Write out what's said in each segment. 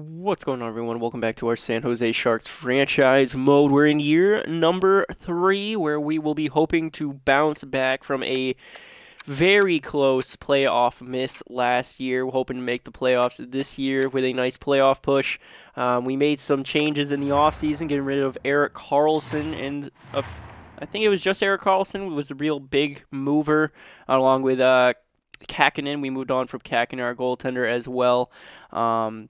What's going on, everyone? Welcome back to our San Jose Sharks franchise mode. We're in year number 3, where we will be hoping to bounce back from a very close playoff miss last year. We're hoping to make the playoffs this year with a nice playoff push. We made some changes in the offseason, getting rid of Eric Carlson, and I think it was just Eric Carlson was a real big mover, along with Kakinen. We moved on from Kakinen, our goaltender, as well. Um,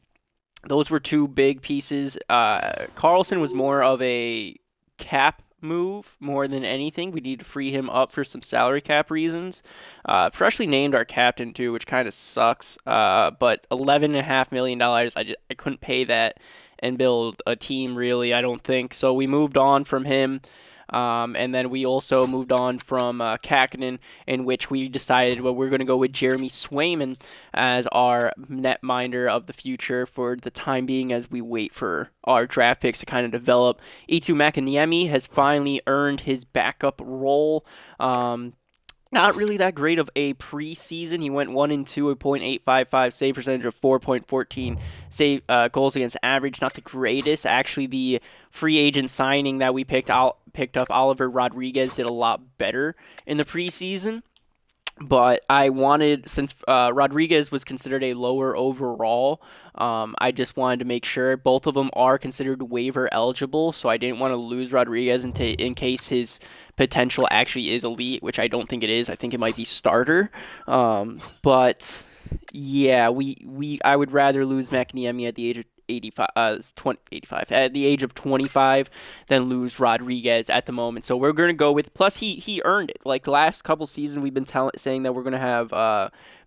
those were two big pieces. Carlson was more of a cap move more than anything. We need to free him up for some salary cap reasons. Freshly named our captain too, which kind of sucks. But $11.5 million, I couldn't pay that and build a team really. I don't think so. We moved on from him. And then we also moved on from Kakinen, in which we decided, well, we're going to go with Jeremy Swayman as our netminder of the future for the time being as we wait for our draft picks to kind of develop. Eetu Makiniemi has finally earned his backup role. Not really that great of a preseason. He went 1-2, a .855 save percentage of 4.14 save goals against average. Not the greatest. Actually, the free agent signing that we picked up, Oliver Rodriguez, did a lot better in the preseason. But I wanted, since Rodriguez was considered a lower overall, I just wanted to make sure both of them are considered waiver eligible. So I didn't want to lose Rodriguez in case his potential actually is elite, which I don't think it is. I think it might be starter. But yeah, I would rather lose McNiemi at the age of 85, 85, at the age of 25 than lose Rodriguez at the moment. So we're going to go with, plus he earned it. Like the last couple seasons, we've been saying that we're going to have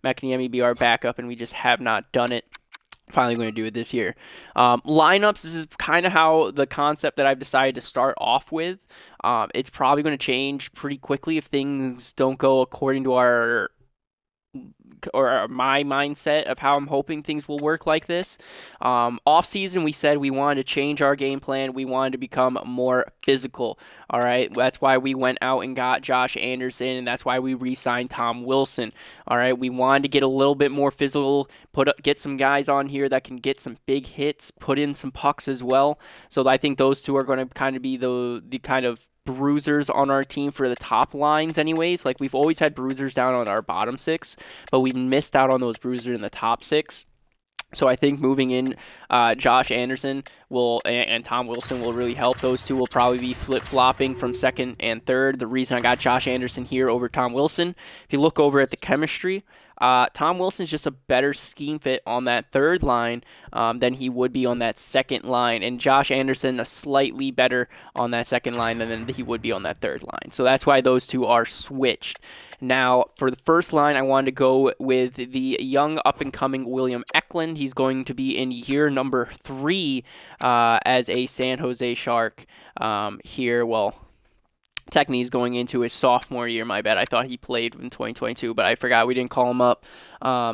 McNiemi be our backup, and we just have not done it. Finally going to do it this year. Lineups, this is kind of how the concept that I've decided to start off with. It's probably going to change pretty quickly if things don't go according to our or my mindset of how I'm hoping things will work like this. Off season, we said we wanted to change our game plan. We wanted to become more physical. All right, that's why we went out and got Josh Anderson, and that's why we re-signed Tom Wilson. All right, we wanted to get a little bit more physical, get some guys on here that can get some big hits, put in some pucks as well. So I think those two are going to kind of be the kind of bruisers on our team for the top lines anyways. Like we've always had bruisers down on our bottom six, but we've missed out on those bruisers in the top six. So I think moving in Josh Anderson and Tom Wilson will really help. Those two will probably be flip-flopping from second and third. The reason I got Josh Anderson here over Tom Wilson, if you look over at the chemistry, Tom Wilson's just a better scheme fit on that third line than he would be on that second line, and Josh Anderson a slightly better on that second line than he would be on that third line. So that's why those two are switched. Now, for the first line, I wanted to go with the young up-and-coming William Eklund. He's going to be in year number 3 as a San Jose Shark here. Well, technically, he's going into his sophomore year. My bad. I thought he played in 2022, but I forgot we didn't call him up.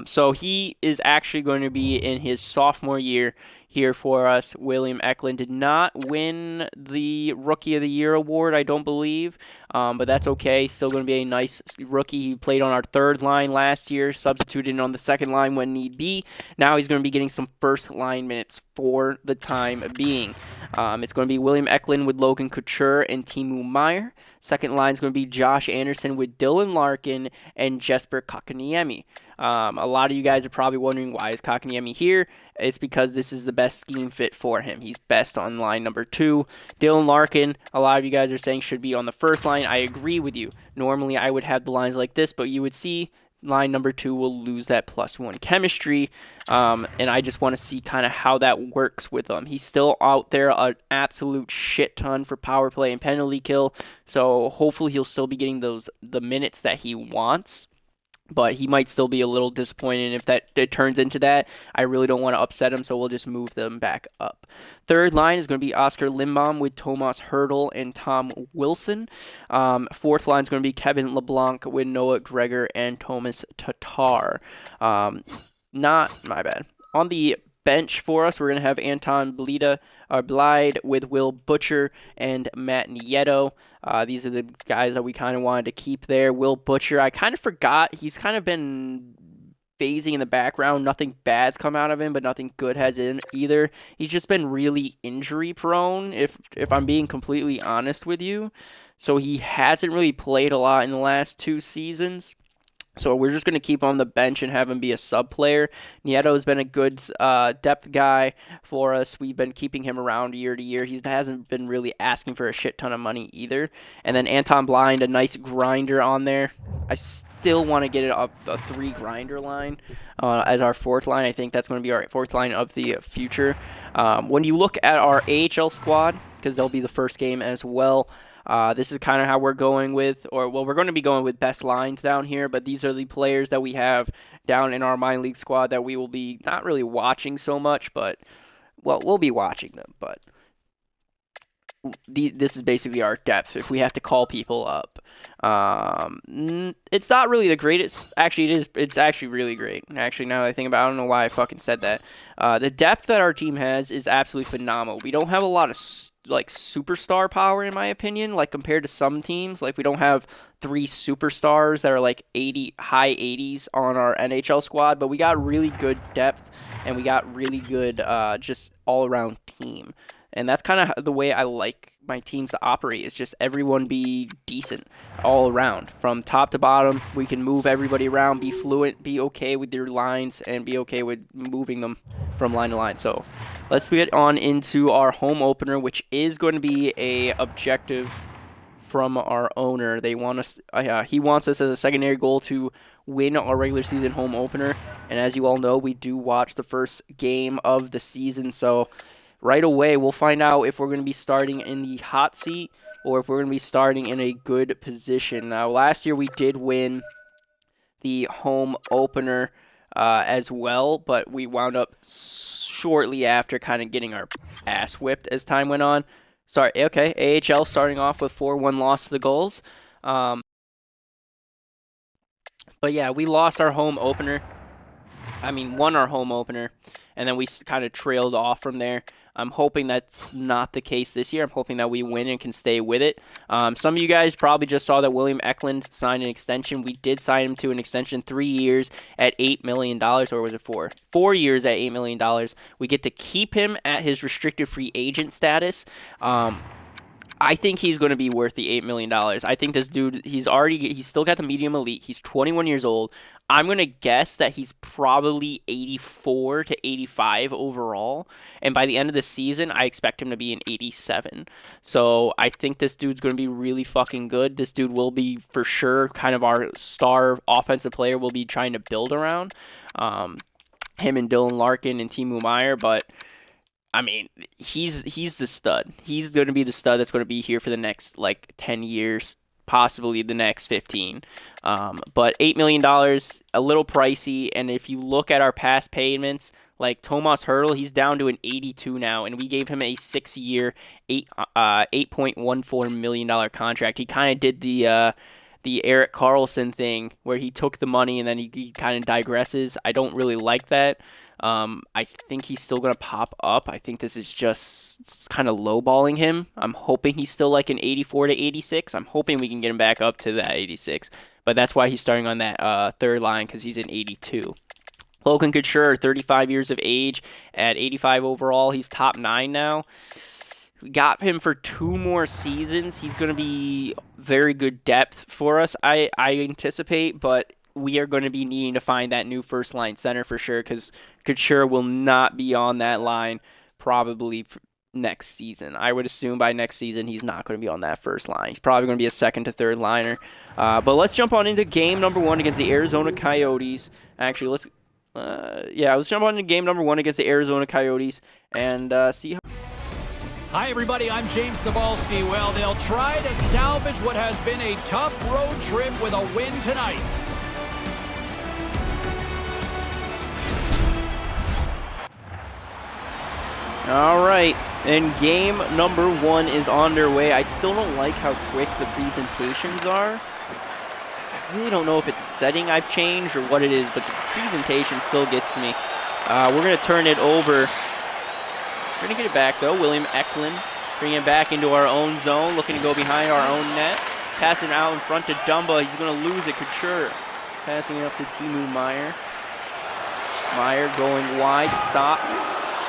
So he is actually going to be in his sophomore year here for us. William Eklund did not win the Rookie of the Year award, I don't believe, but that's okay. Still going to be a nice rookie. He played on our third line last year, substituted in on the second line when need be. Now he's going to be getting some first line minutes for the time being. It's going to be William Eklund with Logan Couture and Timu Meyer. Second line is going to be Josh Anderson with Dylan Larkin and Jesper Kotkaniemi. A lot of you guys are probably wondering, why is Kotkaniemi here? It's because this is the best scheme fit for him. He's best on line number 2. Dylan Larkin, a lot of you guys are saying should be on the first line. I agree with you. Normally I would have the lines like this, but you would see line number 2 will lose that +1 chemistry, and I just want to see kind of how that works with him. He's still out there an absolute shit ton for power play and penalty kill, so hopefully he'll still be getting the minutes that he wants. But he might still be a little disappointed if it turns into that. I really don't want to upset him, so we'll just move them back up. Third line is going to be Oscar Lindbaum with Tomas Hertl and Tom Wilson. Fourth line is going to be Kevin LeBlanc with Noah Gregor and Thomas Tatar. Not my bad. On the bench for us, we're going to have Anton Blide with Will Butcher and Matt Nieto. These are the guys that we kind of wanted to keep there. Will Butcher, I kind of forgot. He's kind of been phasing in the background. Nothing bad's come out of him, but nothing good has in either. He's just been really injury prone, if I'm being completely honest with you. So he hasn't really played a lot in the last 2 seasons. So we're just going to keep him on the bench and have him be a sub player. Nieto has been a good depth guy for us. We've been keeping him around year to year. He hasn't been really asking for a shit ton of money either. And then Anton Blind, a nice grinder on there. I still want to get it up a 3 grinder line as our 4th line. I think that's going to be our 4th line of the future. When you look at our AHL squad, because they'll be the first game as well, this is kind of how we're going with, we're going to be going with best lines down here, but these are the players that we have down in our minor league squad that we will be not really watching so much, but, well, we'll be watching them, but this is basically our depth if we have to call people up. It's not really the greatest. Actually, it is. It's actually really great. Actually, now that I think about it, I don't know why I fucking said that. The depth that our team has is absolutely phenomenal. We don't have a lot of superstar power, in my opinion, like compared to some teams. Like we don't have 3 superstars that are like high 80s on our NHL squad, but we got really good depth and we got really good just all around team. And that's kind of the way I like my teams to operate, is just everyone be decent all around. From top to bottom, we can move everybody around, be fluent, be okay with your lines, and be okay with moving them from line to line. So let's get on into our home opener, which is going to be a objective from our owner. They want us. He wants us as a secondary goal to win our regular season home opener. And as you all know, we do watch the first game of the season, so right away, we'll find out if we're going to be starting in the hot seat or if we're going to be starting in a good position. Now, last year we did win the home opener as well, but we wound up shortly after kind of getting our ass whipped as time went on. Sorry, okay, AHL starting off with 4-1 loss to the Gulls. But yeah, we lost our home opener. Won our home opener, and then we kind of trailed off from there. I'm hoping that's not the case this year. I'm hoping that we win and can stay with it. Some of you guys probably just saw that William Eklund signed an extension. We did sign him to an extension, 3 years at $8 million, or was it 4? 4 years at $8 million. We get to keep him at his restricted free agent status. I think he's going to be worth the $8 million. I think this dude, he's still got the medium elite. He's 21 years old. I'm going to guess that he's probably 84 to 85 overall. And by the end of the season, I expect him to be an 87. So I think this dude's going to be really fucking good. This dude will be, for sure, kind of our star offensive player we'll be trying to build around. Him and Dylan Larkin and Timo Meier, but he's the stud. He's going to be the stud that's going to be here for the next 10 years, possibly the next 15. But $8 million, a little pricey. And if you look at our past payments, like Tomas Hertl, he's down to an 82 now, and we gave him a 6-year, $8.14 million contract. He kind of did the Erik Karlsson thing where he took the money and then he kind of digresses. I don't really like that. I think he's still going to pop up. I think this is just kind of lowballing him. I'm hoping he's still like an 84 to 86. I'm hoping we can get him back up to that 86. But that's why he's starting on that third line, because he's an 82. Logan Couture, 35 years of age at 85 overall. He's top 9 now. We got him for 2 more seasons. He's going to be very good depth for us, I anticipate, but we are going to be needing to find that new first-line center for sure, because Couture will not be on that line probably next season. I would assume by next season he's not going to be on that first line. He's probably going to be a second to third liner. But let's jump on into game number 1 against the Arizona Coyotes. Actually, let's jump on into game number 1 against the Arizona Coyotes and see how... Hi, everybody. I'm James Cebulski. Well, they'll try to salvage what has been a tough road trip with a win tonight. All right, and game number 1 is on their way. I still don't like how quick the presentations are. I really don't know if it's a setting I've changed or what it is, but the presentation still gets to me. We're going to turn it over. We're going to get it back, though. William Eklund bringing it back into our own zone, looking to go behind our own net. Passing out in front to Dumba. He's going to lose it. Couture passing it up to Timo Meier. Meyer going wide, stop.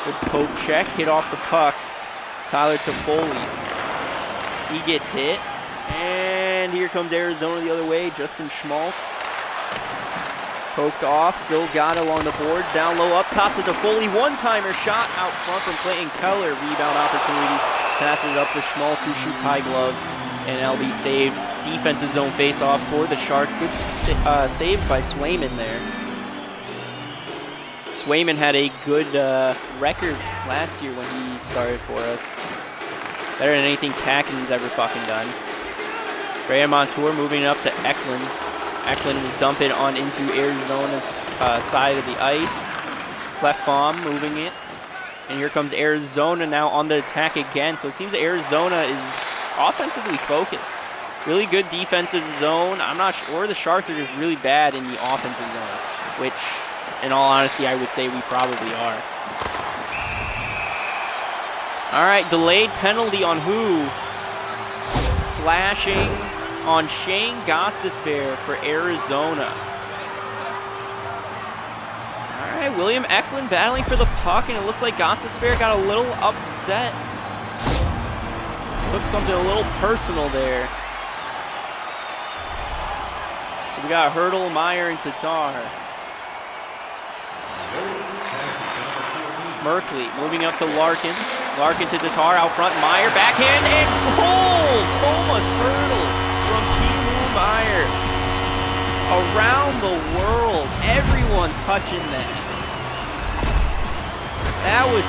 Good poke check, hit off the puck. Tyler Toffoli. He gets hit. And here comes Arizona the other way. Justin Schmaltz. Poked off, still got it along the boards. Down low, up top to Toffoli. One-timer shot out front from Clayton Keller. Rebound opportunity. Passes it up to Schmaltz, who shoots high glove. And LB saved. Defensive zone face-off for the Sharks. Good save by Swayman there. Swayman had a good record last year when he started for us. Better than anything Kakin's ever fucking done. Graham Montour moving up to Eklund. Eklund will dump it on into Arizona's side of the ice. Left bomb, moving it. And here comes Arizona now on the attack again. So it seems Arizona is offensively focused. Really good defensive zone. I'm not sure. Or the Sharks are just really bad in the offensive zone, which, in all honesty, I would say we probably are. All right, delayed penalty on who? Slashing on Shane Gostisbehere for Arizona. All right, William Eklund battling for the puck, and it looks like Gostisbehere got a little upset. Took something a little personal there. We got Hurdle, Meyer, and Tatar. Merkley moving up to Larkin. Larkin to Tatar out front. Meyer backhand and goal! Thomas Hurdle from Timu Meyer. Around the world, everyone touching that. That was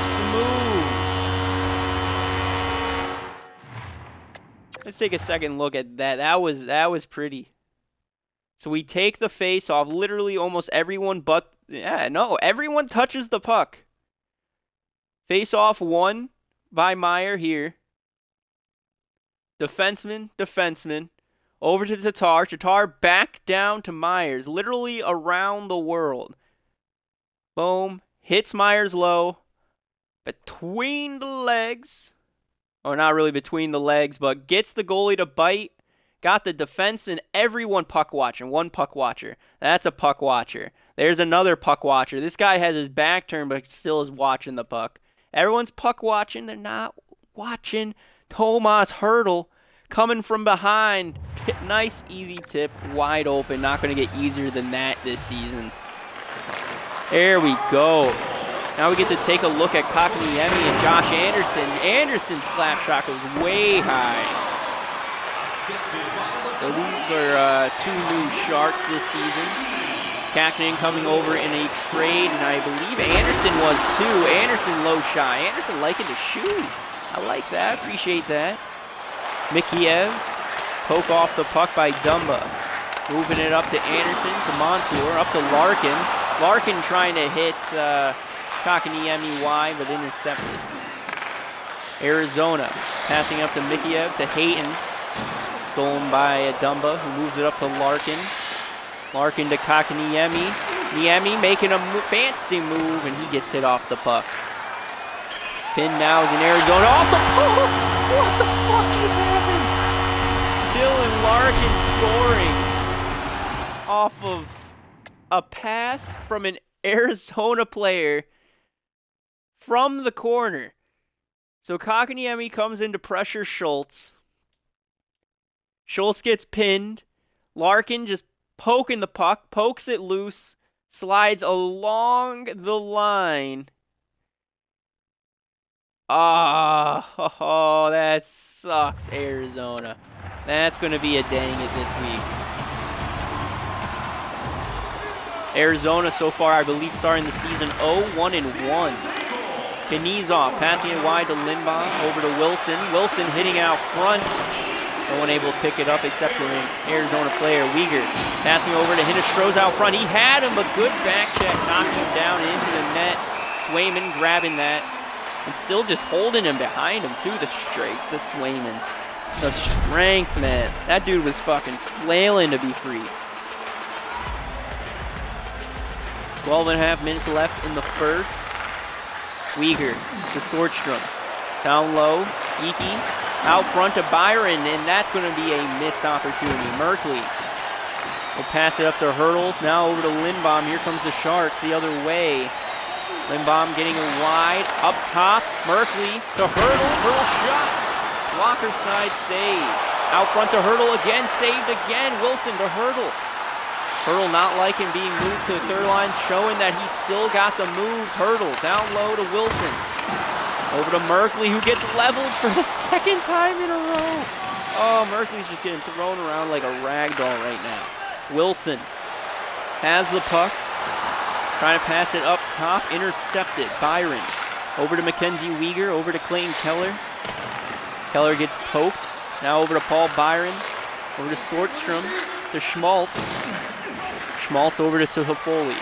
smooth. Let's take a second look at that. That was pretty. So we take the face off. Literally almost everyone but... Yeah, no. Everyone touches the puck. Face off won by Meyer here. Defenseman. Over to Tatar. Tatar back down to Myers. Literally around the world. Boom. Hits Myers low. Between the legs. Or not really between the legs, but gets the goalie to bite. Got the defense and everyone puck watching. One puck watcher. That's a puck watcher. There's another puck watcher. This guy has his back turned, but still is watching the puck. Everyone's puck watching. They're not watching Thomas Hurdle coming from behind. Nice, easy tip. Wide open. Not going to get easier than that this season. There we go. Now we get to take a look at Kakaniemi and Josh Anderson. Anderson's slap shot goes way high. So these are two new Sharks this season. Kakinen coming over in a trade, and I believe Anderson was too. Anderson low shot. Anderson liking to shoot. I like that. Appreciate that. Mikheyev. Poke off the puck by Dumba. Moving it up to Anderson, to Montour, up to Larkin. Larkin trying to hit Kakaniemi wide, but intercepted. Arizona passing up to Mikheyev, to Hayton. Stolen by Dumba, who moves it up to Larkin. Larkin to Kakaniemi. Niemi making a fancy move, and he gets hit off the puck. Pin now is in Arizona. Off the puck! What the fuck just happened? Dylan Larkin scoring off of a pass from an Arizona player from the corner. So Kakaniemi comes in to pressure Schultz. Schultz gets pinned. Larkin just poking the puck, pokes it loose, slides along the line. Oh, that sucks, Arizona. That's going to be a dang it this week. Arizona so far, I believe, starting the season 0-1-1. Knizov passing it wide to Lindbaum, over to Wilson. Wilson hitting out front. No one able to pick it up except for an Arizona player. Uyghur passing over to Hinestro's out front. He had him, but good back check, knocking him down into the net. Swayman grabbing that and still just holding him behind him too. The Swayman. The strength, man. That dude was fucking flailing to be free. 12.5 minutes left in the first. Uyghur to Swordstrom. Down low. Iki out front to Byron, and that's going to be a missed opportunity. Merkley We'll pass it up to Hurdle. Now over to Lindbaum. Here comes the Sharks the other way. Lindbaum getting it wide. Up top. Merkley to Hurdle. Hurdle shot. Blocker side save. Out front to Hurdle again. Saved again. Wilson to Hurdle. Hurdle not liking being moved to the third line, showing that he's still got the moves. Hurdle down low to Wilson. Over to Merkley, who gets leveled for the second time in a row. Oh, Merkley's just getting thrown around like a rag doll right now. Wilson has the puck. Trying to pass it up top. Intercepted. Byron. Over to Mackenzie Weegar. Over to Clayton Keller. Keller gets poked. Now over to Paul Byron. Over to Sortstrom. To Schmaltz. Schmaltz over to Toffoli.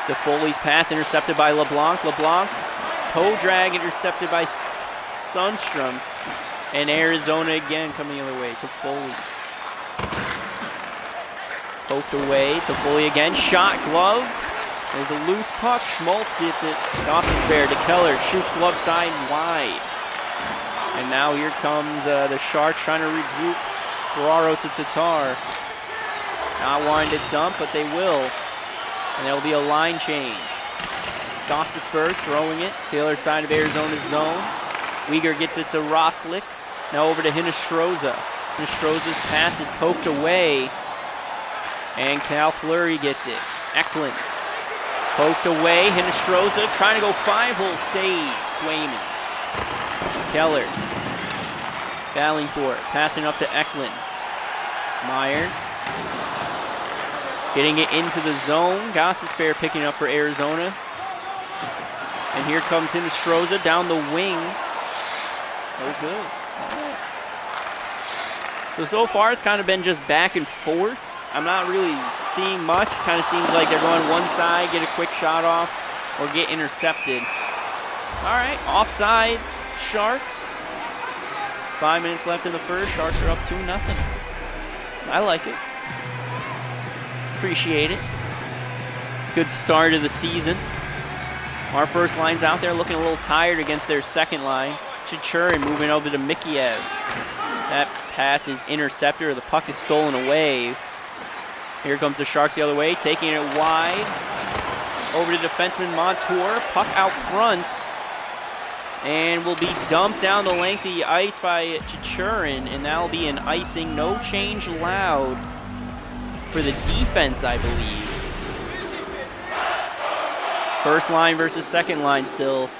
Toffoli's pass intercepted by LeBlanc. LeBlanc. Toe drag intercepted by Sundstrom. And Arizona again coming the other way. Toffoli. Poked away. Toffoli again. Shot. Glove. There's a loose puck. Schmaltz gets it. Gossesbear to Keller. Shoots glove side wide. And now here comes the Sharks trying to regroup. Ferraro to Tatar. Not wanting to dump, but they will. And there'll be a line change. Gostisberg throwing it. Taylor side of Arizona's zone. Weegar gets it to Roslick. Now over to Hinostroza. Hinostroza's pass is poked away. And Cal Fleury gets it. Eklund. Poked away. Hinostroza trying to go 5-hole save. Swayman. Keller. Battling for it. Passing up to Eklund. Myers. Getting it into the zone. Gossesbear picking up for Arizona. And here comes Hinostroza down the wing. Oh, good. So far it's kind of been just back and forth. I'm not really seeing much. Kind of seems like they're going one side, get a quick shot off, or get intercepted. All right, offsides, Sharks. 5 minutes left in the first. Sharks are up 2-0. I like it. Appreciate it. Good start of the season. Our first line's out there looking a little tired against their second line. Chichurin moving over to Mikheyev. That pass is intercepted, or the puck is stolen away. Here comes the Sharks the other way, taking it wide. Over to defenseman Montour. Puck out front. And will be dumped down the length of the ice by Chichurin, and that'll be an icing. No change allowed for the defense, I believe. First line versus second line still.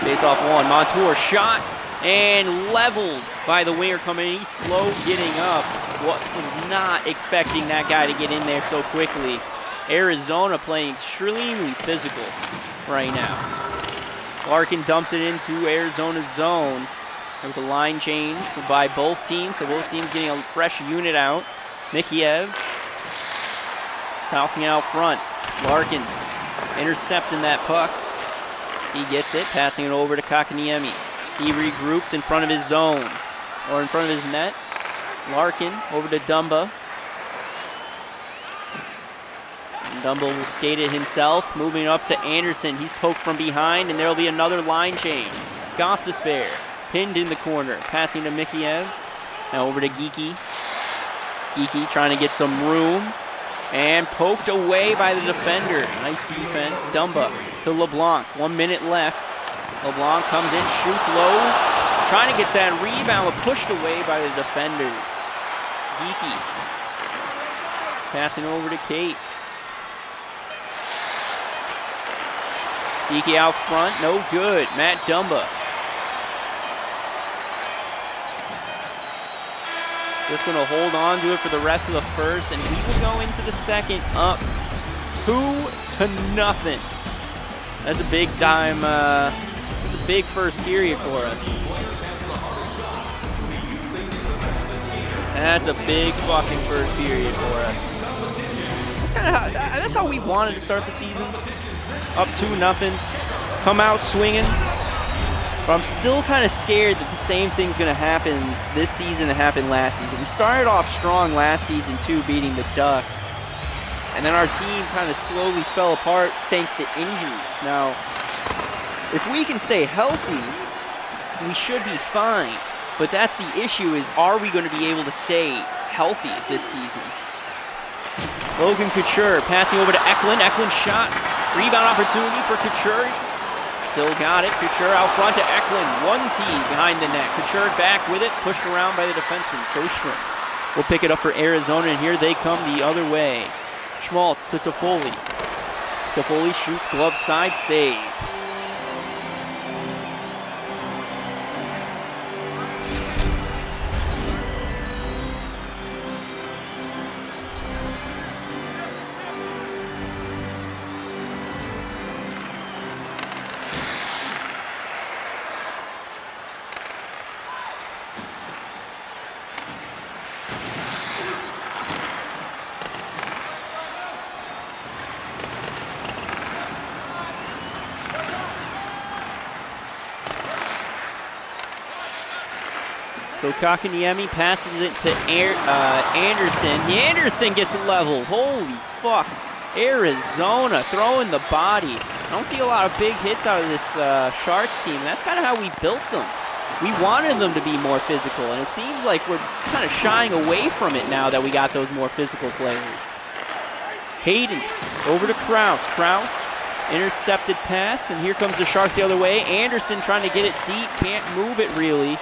Face off one. Montour shot and leveled by the winger coming in. He's slow getting up. Was not expecting that guy to get in there so quickly. Arizona playing extremely physical right now. Larkin dumps it into Arizona's zone. There was a line change by both teams, so both teams getting a fresh unit out. Mikheyev tossing out front. Larkin intercepting that puck. He gets it, passing it over to Kakaniemi. He regroups in front of his zone, or in front of his net. Larkin over to Dumba. And Dumba will skate it himself, moving up to Anderson. He's poked from behind, and there will be another line change. Gossesbear pinned in the corner, passing to Mikheyev. Now over to Geekie. Geekie trying to get some room, and poked away by the defender. Nice defense. Dumba to LeBlanc. 1 minute left. LeBlanc comes in, shoots low, trying to get that rebound, but pushed away by the defenders. Geekie passing over to Cates. Geekie out front, no good. Matt Dumba. Just going to hold on to it for the rest of the first, and we will go into the second up 2-0. That's a big time, that's a big first period for us. That's a big fucking first period for us. That's how we wanted to start the season. Up 2-0, come out swinging. But I'm still kind of scared that the same thing's going to happen this season that happened last season. We started off strong last season too, beating the Ducks. And then our team kind of slowly fell apart thanks to injuries. Now, if we can stay healthy, we should be fine. But that's the issue is, are we going to be able to stay healthy this season? Logan Couture passing over to Eklund. Eklund shot. Rebound opportunity for Couture. Still got it. Couture out front to Eklund. 1T behind the net. Couture back with it. Pushed around by the defenseman, Sostrom. We'll pick it up for Arizona, and here they come the other way. Schmaltz to Toffoli. Toffoli shoots, glove side, save. So Kakaniemi passes it to Anderson. Anderson gets leveled. Holy fuck. Arizona throwing the body. I don't see a lot of big hits out of this Sharks team. That's kind of how we built them. We wanted them to be more physical, and it seems like we're kind of shying away from it now that we got those more physical players. Hayden over to Krause. Krause, intercepted pass, and here comes the Sharks the other way. Anderson trying to get it deep, can't move it really.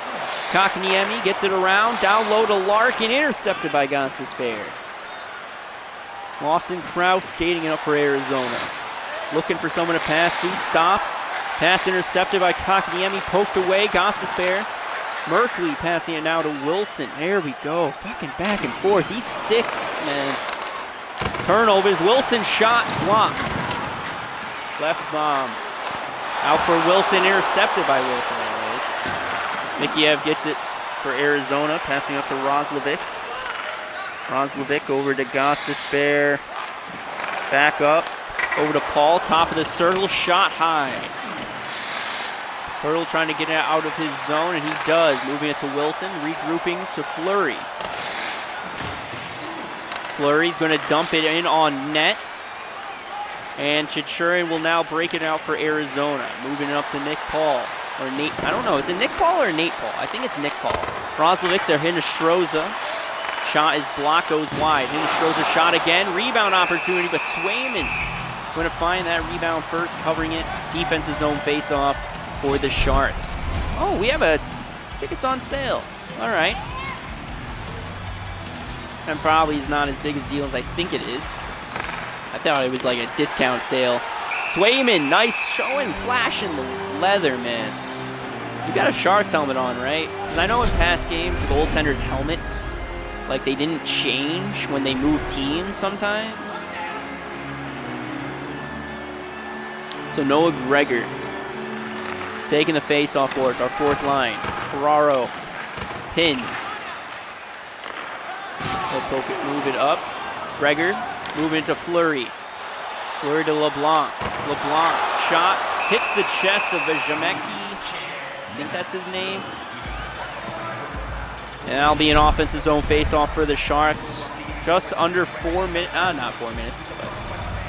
Kakaniemi gets it around, down low to Larkin, intercepted by Gostisbehere. Lawson Krause skating it up for Arizona. Looking for someone to pass to, stops. Pass intercepted by Kakaniemi, poked away, Gostisbehere. Merkley passing it now to Wilson. There we go, fucking back and forth. These sticks, man. Turnovers, Wilson shot, blocked. Left bomb. Out for Wilson, intercepted by Wilson. Mikheyev gets it for Arizona, passing up to Roslovic. Roslovic over to Gostisbehere. Back up, over to Paul, top of the circle, shot high. Hurdle trying to get it out of his zone, and he does. Moving it to Wilson, regrouping to Fleury. Fleury's going to dump it in on net. And Chichurin will now break it out for Arizona. Moving it up to Nick Paul. Or Nate, I don't know, is it Nick Paul or Nate Paul? I think it's Nick Paul. Roslovic to Hinostroza. Shot is blocked, goes wide. Hinostroza shot again, rebound opportunity, but Swayman going to find that rebound first, covering it. Defensive zone face-off for the Sharks. Oh, we have tickets on sale. All right. And probably is not as big a deal as I think it is. I thought it was like a discount sale. Swayman, nice showing, flashing the leather, man. You got a Sharks helmet on, right? Because I know in past games, the goaltenders' helmets, like they didn't change when they moved teams sometimes. So Noah Gregor taking the face-off for us, our fourth line. Ferraro pinned. He'll poke it, move it up. Gregor moving into Fleury. Fleury to LeBlanc. LeBlanc shot, hits the chest of Vajamecki. I think that's his name. And that'll be an offensive zone face-off for the Sharks. Just under 4 minutes, not 4 minutes, but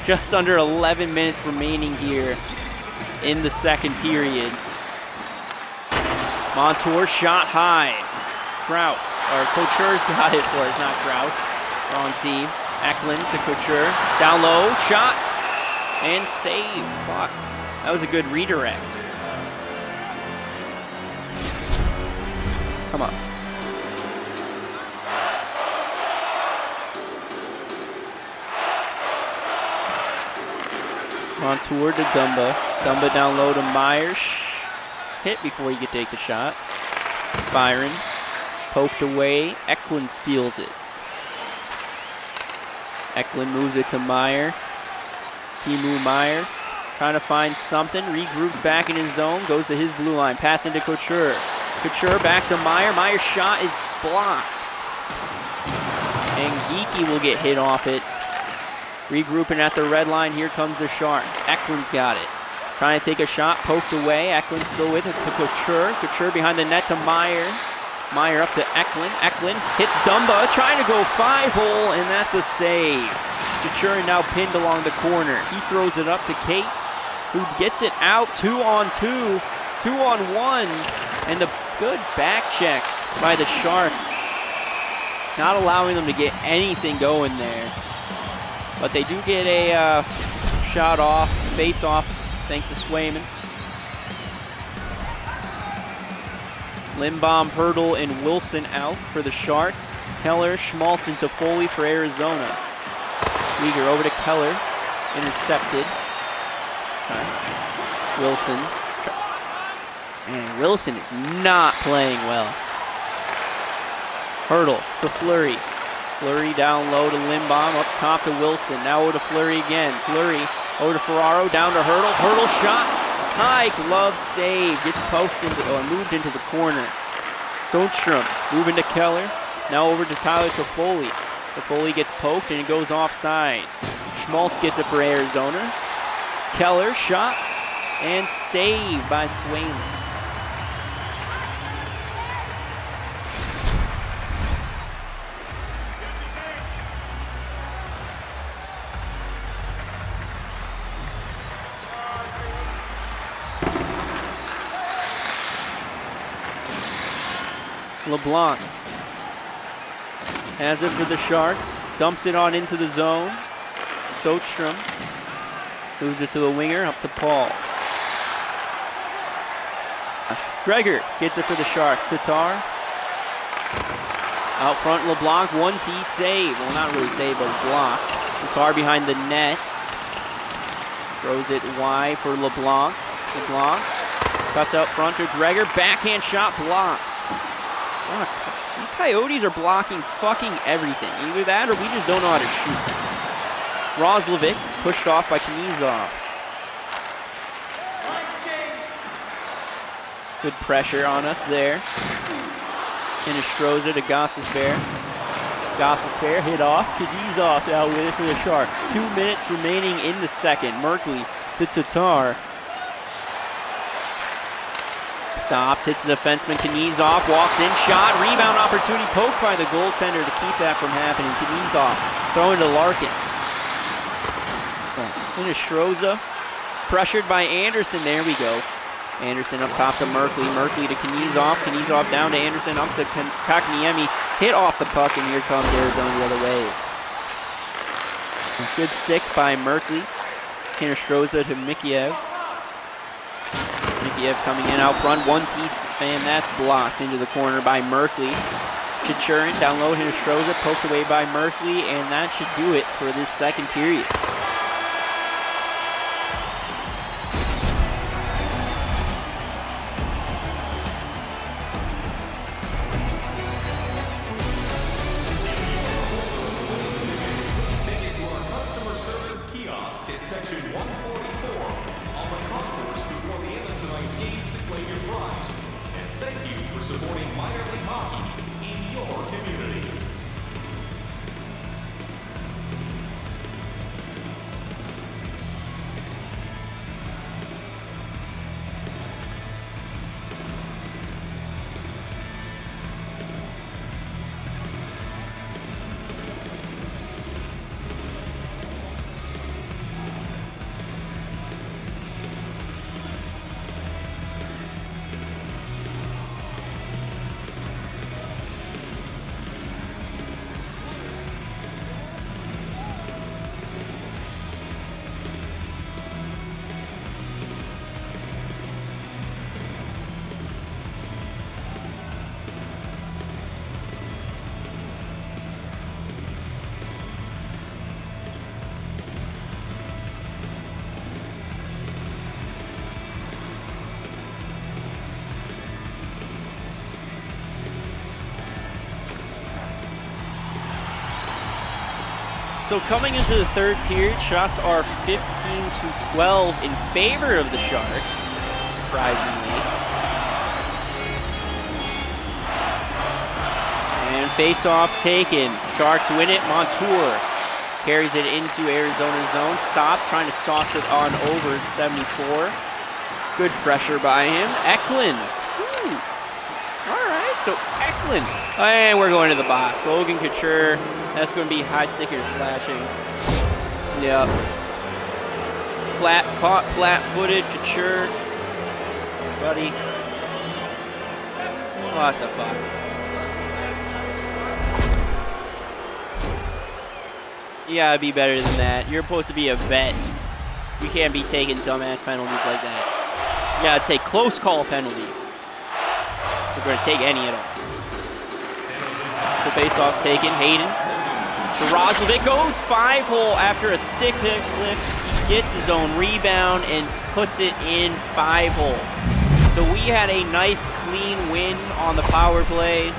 just under 11 minutes remaining here in the second period. Montour shot high. Krause, or Couture's got it for us, not Krause. Wrong team. Eklund to Couture. Down low, shot, and save. Fuck. That was a good redirect. Come on. Montour to Dumba. Dumba down low to Myers. Hit before he could take the shot. Byron poked away. Eklund steals it. Eklund moves it to Meyer. Timu Meyer trying to find something. Regroups back in his zone. Goes to his blue line. Pass into Couture. Couture back to Meyer. Meyer's shot is blocked. And Geeky will get hit off it. Regrouping at the red line. Here comes the Sharks. Eklund's got it. Trying to take a shot. Poked away. Eklund still with it to Couture. Couture behind the net to Meyer. Meyer up to Eklund. Eklund hits Dumba. Trying to go 5-hole, and that's a save. Couture now pinned along the corner. He throws it up to Cates, who gets it out. 2-on-2. 2-on-1. And the good back check by the Sharks. Not allowing them to get anything going there. But they do get a shot off, face off, thanks to Swayman. Lindbaum, Hurdle, and Wilson out for the Sharks. Keller, Schmaltz, and Toffoli for Arizona. Weegar over to Keller, intercepted. Wilson. And Wilson is not playing well. Hurdle to Fleury. Fleury down low to Lindbaum, up top to Wilson. Now over to Fleury again. Fleury over to Ferraro, down to Hurdle. Hurdle shot. High glove save. Gets poked into, or moved into the corner. Soderstrom moving to Keller. Now over to Tyler Toffoli. Toffoli gets poked and it goes offsides. Schmaltz gets it for Arizona. Keller shot and saved by Swayman. LeBlanc has it for the Sharks, dumps it on into the zone. Soderstrom moves it to the winger, up to Paul. Gregor gets it for the Sharks. Tatar out front. LeBlanc 1T save. Well, not really save, but blocked. Tatar behind the net. Throws it wide for LeBlanc. LeBlanc cuts out front to Gregor. Backhand shot blocked. Fuck. These Coyotes are blocking fucking everything. Either that or we just don't know how to shoot. Roslovic pushed off by Knizov. Good pressure on us there. Hinostroza to Gostisbehere. Gostisbehere hit off. Knizov now with it for the Sharks. 2 minutes remaining in the second. Merkley to Tatar. Stops, hits the defenseman. Knizov walks in, shot, rebound opportunity, poked by the goaltender to keep that from happening. Knizov throwing to Larkin. Hinostroza pressured by Anderson. There we go. Anderson up top to Merkley. Merkley to Knizov. Knizov down to Anderson, up to Kakniemi. Hit off the puck, and here comes Arizona the other way. Good stick by Merkley. Hinostroza to Mikheyev. Mikheyev coming in out front. 1T, and that's blocked into the corner by Merkley. Chichurin down low. Hinostroza poked away by Merkley, and that should do it for this second period. So coming into the third period, shots are 15-12 in favor of the Sharks, surprisingly. And face-off taken. Sharks win it. Montour carries it into Arizona zone. Stops, trying to sauce it on over at 74. Good pressure by him. Eklund. All right, so Eklund. And we're going to the box. Logan Couture. That's going to be high sticker slashing. Yep. Caught flat-footed. Couture. Buddy. What the fuck? You gotta be better than that. You're supposed to be a vet. You can't be taking dumbass penalties like that. You gotta take close call penalties. We're gonna take any at all. So face-off taken. Hayden. Roslovic goes 5-hole after a stick lift. He gets his own rebound and puts it in 5-hole. So we had a nice clean win on the power play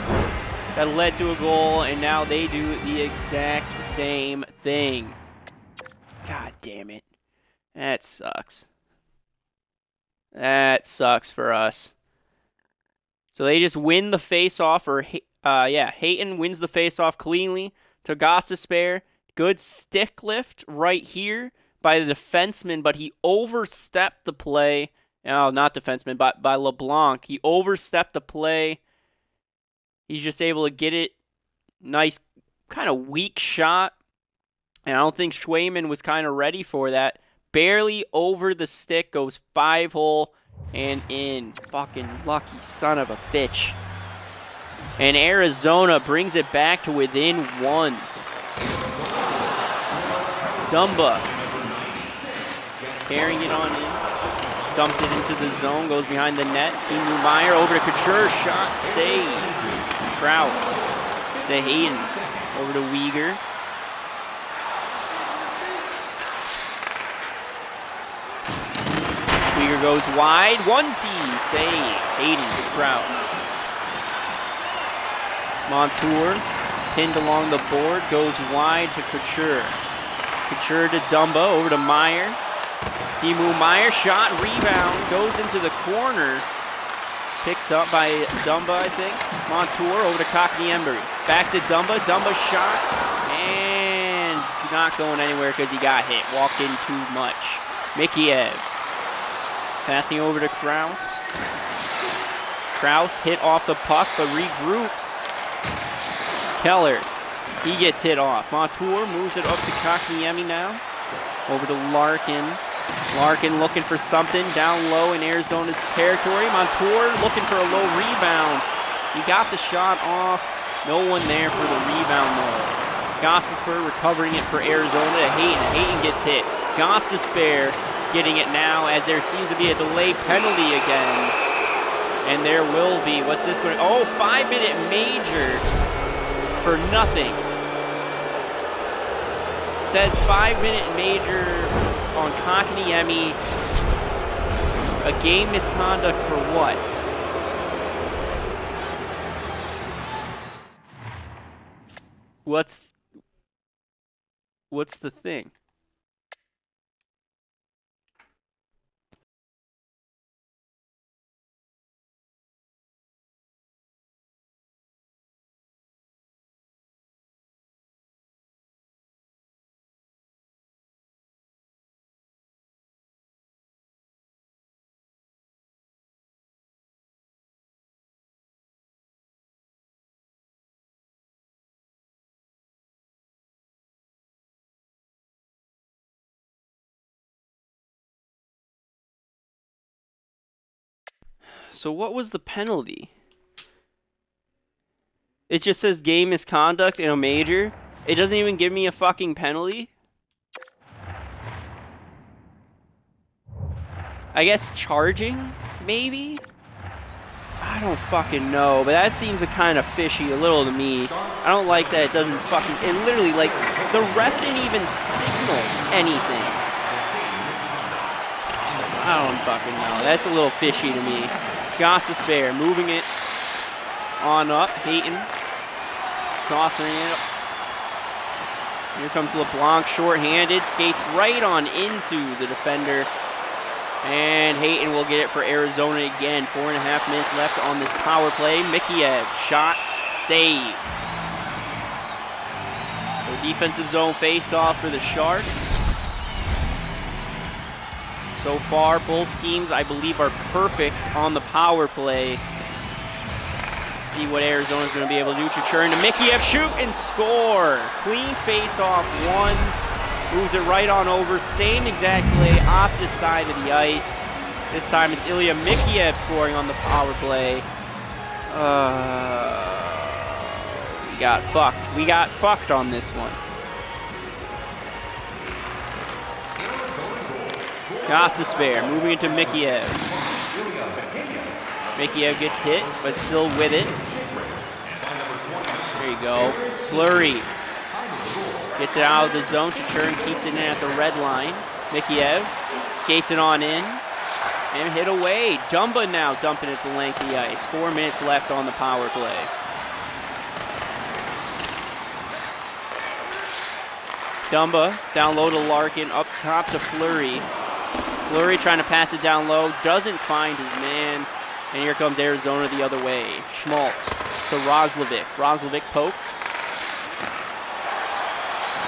that led to a goal, and now they do the exact same thing. God damn it. That sucks. That sucks for us. So they just win the face-off, or Hayton wins the face-off cleanly to Gostisbehere. Good stick lift right here by the defenseman, but he overstepped the play. No, not defenseman, but by LeBlanc. He overstepped the play. He's just able to get it. Nice, kind of weak shot. And I don't think Schwayman was kind of ready for that. Barely over the stick, goes 5-hole and in. Fucking lucky son of a bitch. And Arizona brings it back to within 1. Dumba carrying it on in. Dumps it into the zone, goes behind the net. Timu Meyer over to Couture, shot, save. Kraus to Hayden, over to Uyghur. Uyghur goes wide, 1T, save. Hayden to Kraus. Montour, pinned along the board, goes wide to Couture. Couture to Dumba, over to Meyer. Timu Meyer, shot, rebound, goes into the corner. Picked up by Dumba, I think. Montour over to Kakniembury. Back to Dumba, Dumba shot, and not going anywhere because he got hit. Walked in too much. Mikiev. Passing over to Kraus. Kraus hit off the puck, but regroups. Keller, he gets hit off. Montour moves it up to Kakniemi now. Over to Larkin. Larkin looking for something down low in Arizona's territory. Montour looking for a low rebound. He got the shot off. No one there for the rebound though. Gostisbehere recovering it for Arizona to Hayton. Hayton gets hit. Gostisbehere getting it now as there seems to be a delay penalty again. And there will be. What's this going to... Oh, 5-minute major for nothing. Says 5-minute major on Kakaniemi. A game misconduct for what? What's the thing? So what was the penalty? It just says game misconduct in a major. It doesn't even give me a fucking penalty. I guess charging, maybe? I don't fucking know, but that seems kind of fishy a little to me. I don't like that it doesn't fucking... It literally, like, the ref didn't even signal anything. I don't fucking know. That's a little fishy to me. Gostisbehere moving it on up. Hayton saucering it up. Here comes LeBlanc, short-handed, skates right on into the defender. And Hayton will get it for Arizona again. 4.5 minutes left on this power play. Mikiev, shot, save. So defensive zone face-off for the Sharks. So far, both teams, I believe, are perfect on the power play. See what Arizona's going to be able to do. Chichurin to Mikiev, shoot and score. Clean face-off, 1. Moves it right on over. Same exact play, opposite side of the ice. This time it's Ilya Mikiev scoring on the power play. We got fucked. We got fucked on this one. Gostisbehere moving into Mikheyev. Mikheyev gets hit, but still with it. There you go. Fleury gets it out of the zone. Chichurin keeps it in at the red line. Mikheyev skates it on in and hit away. Dumba now dumping at the length of the ice. 4 minutes left on the power play. Dumba down low to Larkin, up top to Fleury. Fleury trying to pass it down low, doesn't find his man, and here comes Arizona the other way. Schmaltz to Roslovic. Roslovic poked.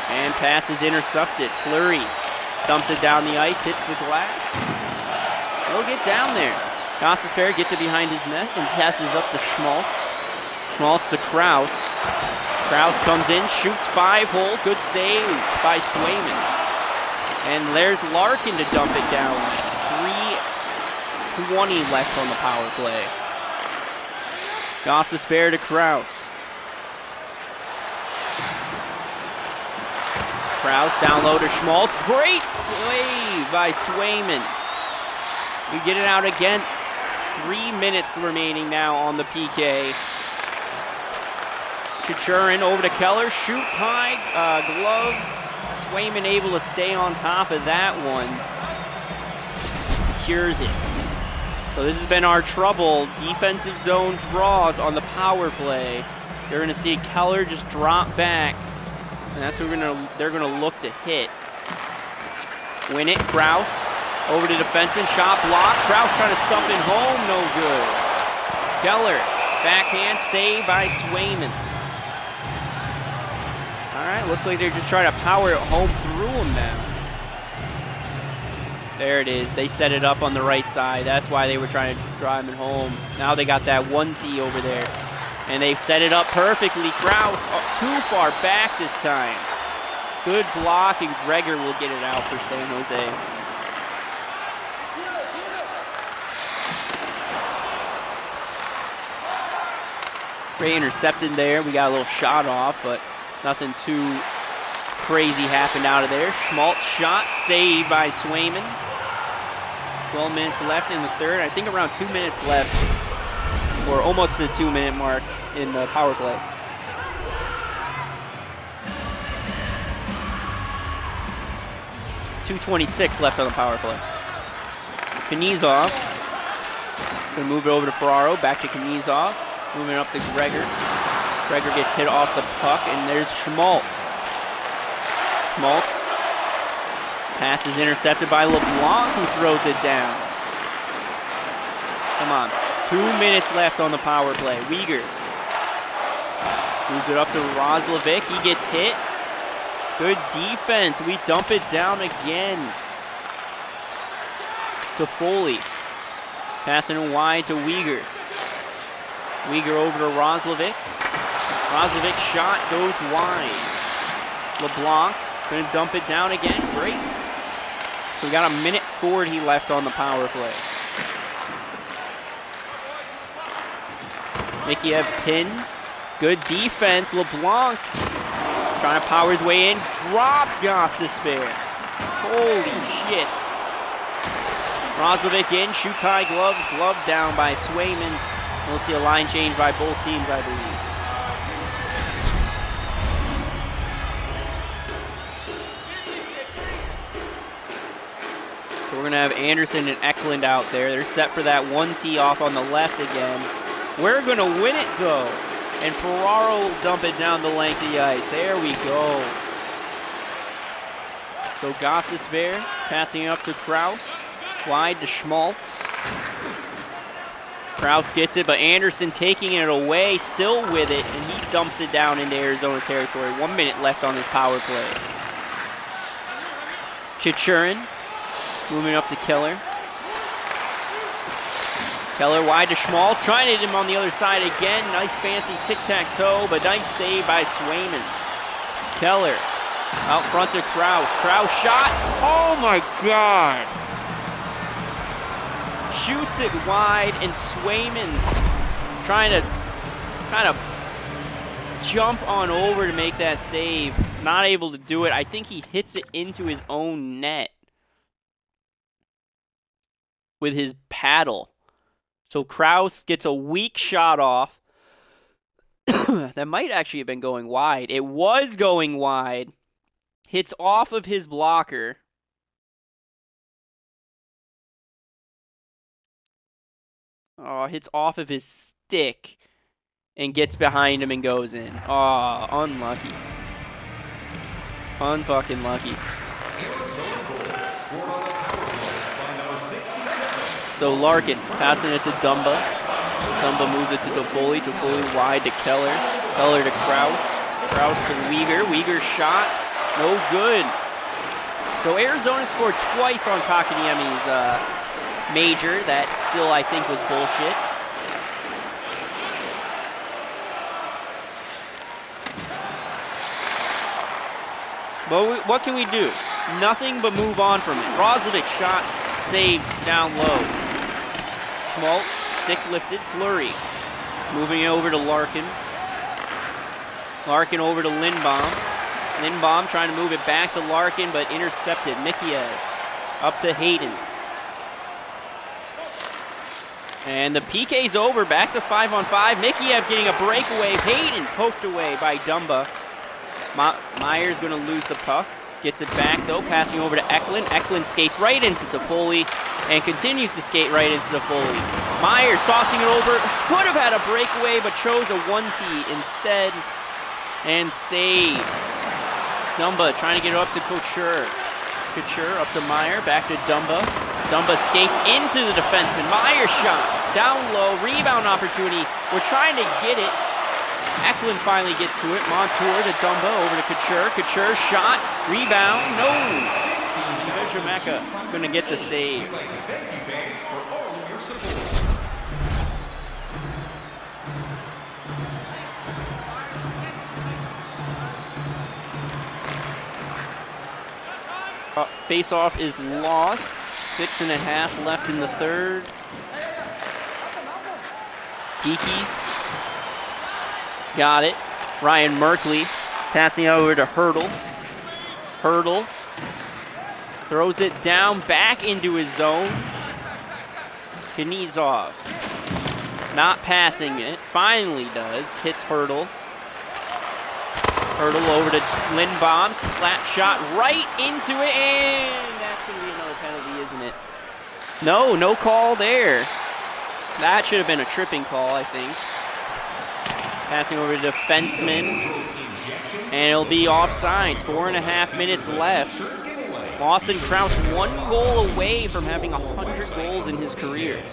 And pass is intercepted. Fleury dumps it down the ice, hits the glass. He'll get down there. Gostisbehere gets it behind his net and passes up to Schmaltz. Schmaltz to Kraus. Kraus comes in, shoots 5-hole. Good save by Swayman. And there's Larkin to dump it down. 3:20 left on the power play. Gostisbehere to Kraus. Kraus down low to Schmaltz. Great save by Swayman. We get it out again. 3 minutes remaining now on the PK. Chichurin over to Keller. Shoots high. Glove. Swayman able to stay on top of that one. Secures it. So this has been our trouble. Defensive zone draws on the power play. You're going to see Keller just drop back. And that's what they're gonna look to hit. Win it, Kraus. Over to defenseman, shot block. Kraus trying to stump it home, no good. Keller, backhand save by Swayman. All right, looks like they're just trying to power it home through him now. There it is, they set it up on the right side. That's why they were trying to drive it home. Now they got that 1T over there. And they've set it up perfectly. Kraus too far back this time. Good block, and Gregor will get it out for San Jose. Great intercepted there. We got a little shot off, but nothing too crazy happened out of there. Schmaltz shot, saved by Swayman. 12 minutes left in the third. I think around 2 minutes left, or almost to the 2-minute mark in the power play. .226 left on the power play. Knizov. Gonna move it over to Ferraro. Back to Knizov. Moving up to Gregor. Gregor gets hit off the puck, and there's Schmaltz. Schmaltz. Pass is intercepted by LeBlanc, who throws it down. Come on. 2 minutes left on the power play. Weegar moves it up to Roslovic. He gets hit. Good defense. We dump it down again to Foley. Passing it wide to Weegar. Weegar over to Roslovic. Roslovic shot goes wide. LeBlanc going to dump it down again. Great. So we got 1:40 left on the power play. Mikheyev pinned. Good defense. LeBlanc trying to power his way in. Drops Gostisbehere. Holy shit. Roslovic in. Shoots high glove. Glove down by Swayman. We'll see a line change by both teams, I believe. So we're going to have Anderson and Eklund out there. They're set for that 1T off on the left again. We're going to win it, though. And Ferraro will dump it down the length of the ice. There we go. So Gostisbehere passing it up to Kraus. Wide to Schmaltz. Kraus gets it, but Anderson taking it away, still with it, and he dumps it down into Arizona territory. 1 minute left on this power play. Chichurin moving up to Keller. Keller wide to Schmaltz, trying to hit him on the other side again. Nice fancy tic-tac-toe, but nice save by Swayman. Keller out front to Kraus. Kraus shot. Oh my God. Shoots it wide, and Swayman trying to kind of jump on over to make that save. Not able to do it. I think he hits it into his own net. with his paddle. So Kraus gets a weak shot off. That might actually have been going wide. It was going wide. Hits off of his blocker. Oh, hits off of his stick and gets behind him and goes in. Oh, unlucky. Unfucking lucky. So Larkin passing it to Dumba. Dumba moves it to Toffoli. Toffoli wide to Keller. Keller to Kraus. Kraus to Weegar. Weegar's shot. No good. So Arizona scored twice on Kakaniemi's major. That still, I think, was bullshit. But what can we do? Nothing but move on from it. Roslovic shot saved down low. Schmaltz, stick lifted, Fleury. Moving it over to Larkin. Larkin over to Lindbaum. Lindbaum trying to move it back to Larkin, but intercepted. Mikiev up to Hayden. And the PK's over, back to 5-on-5. Mikiev getting a breakaway. Hayden poked away by Dumba. Meyer's going to lose the puck. Gets it back, though, passing over to Eklund. Eklund skates right into Toffoli and continues to skate right into Toffoli. Meyer saucing it over. Could have had a breakaway, but chose a 1T instead and saved. Dumba trying to get it up to Couture. Couture up to Meyer, back to Dumba. Dumba skates into the defenseman. Meyer shot, down low, rebound opportunity. We're trying to get it. Eklund finally gets to it. Montour to Dumba, over to Couture. Couture shot, rebound, no. Vejameka going to get the save. Face-off is lost. 6.5 left in the third. Geeky got it. Ryan Merkley passing over to Hurdle. Hurdle throws it down back into his zone. Knizov not passing it. Finally does. Hits Hurdle. Hurdle over to Lindbaum. Slap shot right into it. And that's going to be another penalty, isn't it? No call there. That should have been a tripping call, I think. Passing over to defenseman. And it'll be offsides. 4.5 minutes left. Lawson Krause 1 goal away from having 100 goals in his career.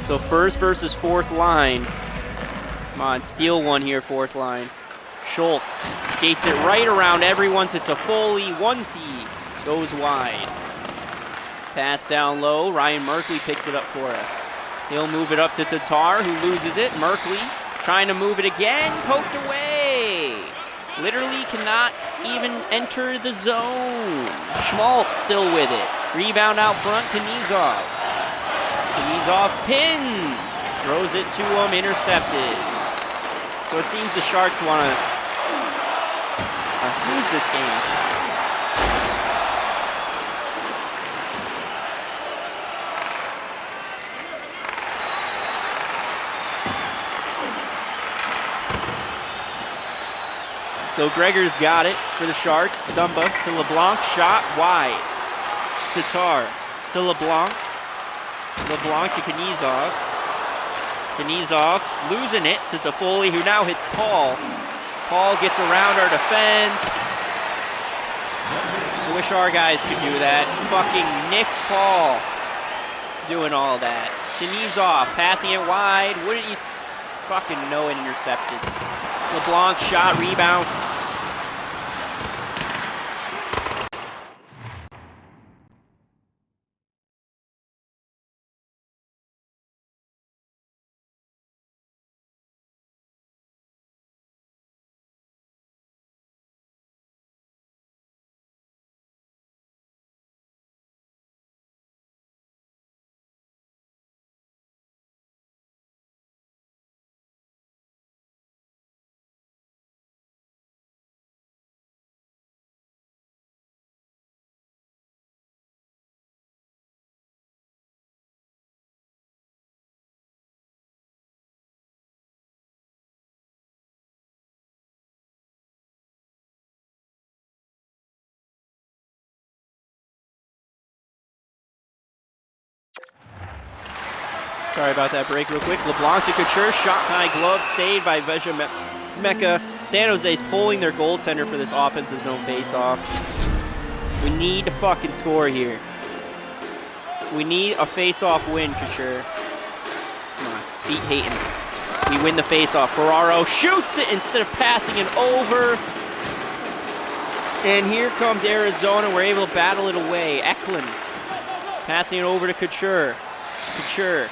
So first versus fourth line. Come on, steal one here, fourth line. Schultz skates it right around everyone to Toffoli. 1T goes wide. Pass down low. Ryan Merkley picks it up for us. He'll move it up to Tatar, who loses it. Merkley trying to move it again. Poked away. Literally cannot even enter the zone. Schmaltz still with it. Rebound out front, Knizov. Knizov's pinned. Throws it to him, intercepted. So it seems the Sharks want to lose this game. So Gregor's got it for the Sharks. Dumba to LeBlanc, shot wide. Tatar to LeBlanc. LeBlanc to Knizov. Knizov losing it to Toffoli, who now hits Paul. Paul gets around our defense. I wish our guys could do that. Fucking Nick Paul doing all that. Knizov passing it wide. Wouldn't you fucking know it intercepted? LeBlanc shot, rebound. Sorry about that break real quick. LeBlanc to Couture, shot high glove, saved by Veja Mecca. San Jose's pulling their goaltender for this offensive zone faceoff. We need to fucking score here. We need a faceoff win, Couture. Come on, beat Hayton. We win the faceoff. Ferraro shoots it instead of passing it over. And here comes Arizona. We're able to battle it away. Eklund passing it over to Couture. Couture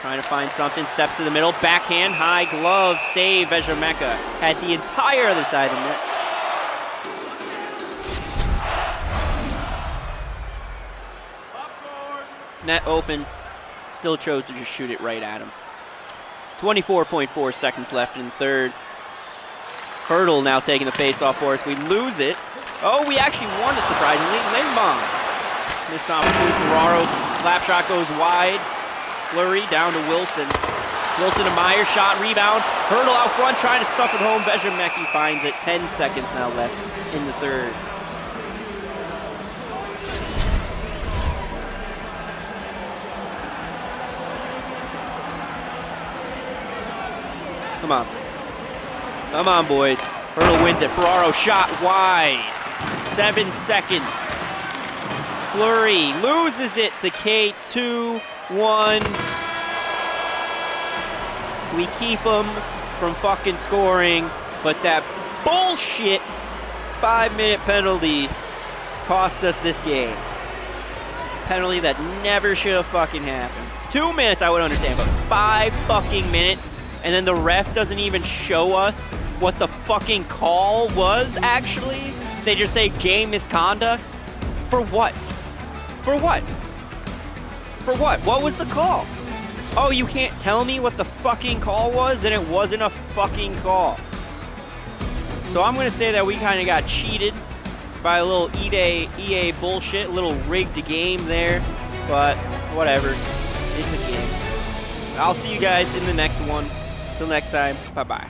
trying to find something. Steps to the middle. Backhand, high glove, save. Veja Mecca had the entire other side of the net. Net open. Still chose to just shoot it right at him. 24.4 seconds left in third. Hurdle now taking the face-off for us. We lose it. Oh, we actually won it, surprisingly. Lindbaum. Missed opportunity. Ferraro. Slap shot goes wide. Flurry down to Wilson. Wilson to Meyer. Shot, rebound. Hurdle out front trying to stuff it home. Veja Mecca finds it. 10 seconds now left in the third. Come on. Come on, boys. Hurdle wins it. Ferraro shot wide. 7 seconds. Flurry loses it to Cates. 2-1. We keep them from fucking scoring, but that bullshit 5-minute penalty cost us this game. Penalty that never should have fucking happened. 2 minutes I would understand, but 5 fucking minutes, and then the ref doesn't even show us what the fucking call was, actually. They just say game misconduct. For what? For what? For what? What was the call? Oh, you can't tell me what the fucking call was? Then it wasn't a fucking call. So I'm going to say that we kind of got cheated by a little EA bullshit, a little rigged game there. But whatever. It's a game. I'll see you guys in the next one. Till next time, bye-bye.